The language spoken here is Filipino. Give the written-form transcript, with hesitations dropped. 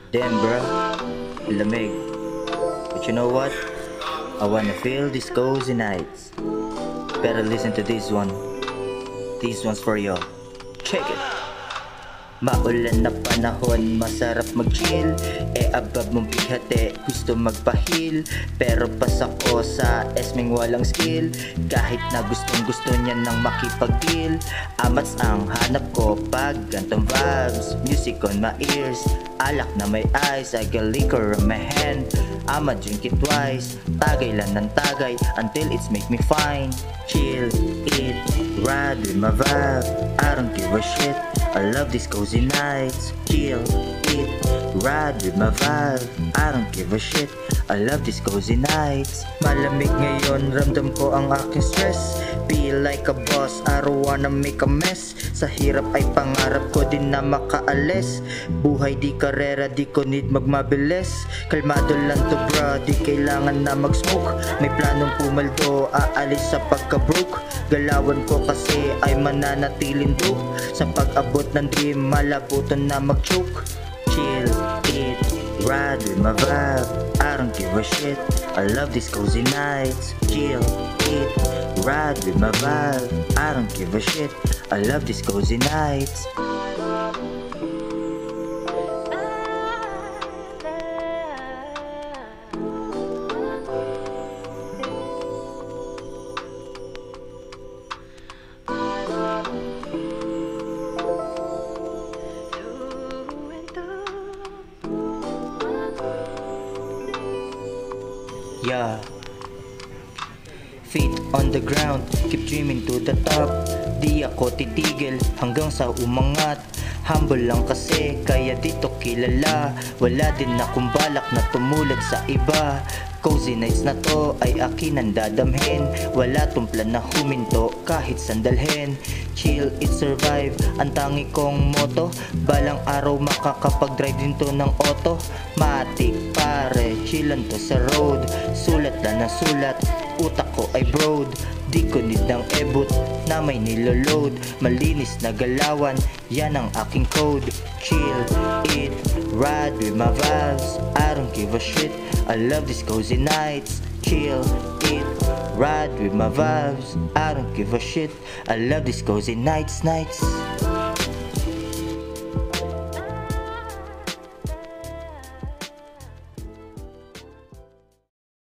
Damn bro, lamig. But you know what? I wanna feel these cozy nights. Better listen to this one. This one's for you. Check it. Maulan na panahon, masarap mag-chill. Abab mong bihate, gusto magpahil. Pero pas ako sa esmeng walang skill. Kahit na gustong gusto niya nang makipag-deal. Amats ang hanap ko pag gantong vibes. Music on my ears, alak na may eyes. I got liquor on my hand, I'ma drink it twice. Tagay lang ng tagay until it's make me fine. Chill, eat, ride with my vibe. I don't give a shit, I love these cozy nights. Chill, eat, ride with my vibe. I don't give a shit, I love these cozy nights. Malamig ngayon, ramdam ko ang aking stress. Feel like a boss, I don't wanna make a mess. Sa hirap ay pangarap ko din na makaalis. Buhay di karera, di ko need magmabilis. Kalmado lang to bro, di kailangan na mag-smoke. May planong pumaldo, aalis sa pagka-broke. Galawan ko kasi ay mananatiling dope. Sa pag-abot ng dream, malabutan na mag-choke. Chill, eat, ride with my vibe. I don't give a shit, I love these cozy nights. Chill, eat, ride with my vibe. I don't give a shit, I love these cozy nights. Yeah. Feet on the ground, keep dreaming to the top. Di ako titigil hanggang sa umangat. Humble lang kasi kaya dito kilala. Wala din akong balak na tumulad sa iba. Cozy nights na to ay akin ang dadamhin. Wala tong plan na huminto kahit sandalhin. Chill, it survive, ang tangi kong moto. Balang araw makakapag-drive din to ng auto. Matik pare, chillan to sa road. Sulat na nasulat, utak ko ay broad. Di ko need ng ebot na may niloload. Malinis na galawan, yan ang aking code. Chill, eat, ride with my vibes. I don't give a shit, I love these cozy nights. Chill, eat, ride with my vibes. I don't give a shit, I love these cozy nights.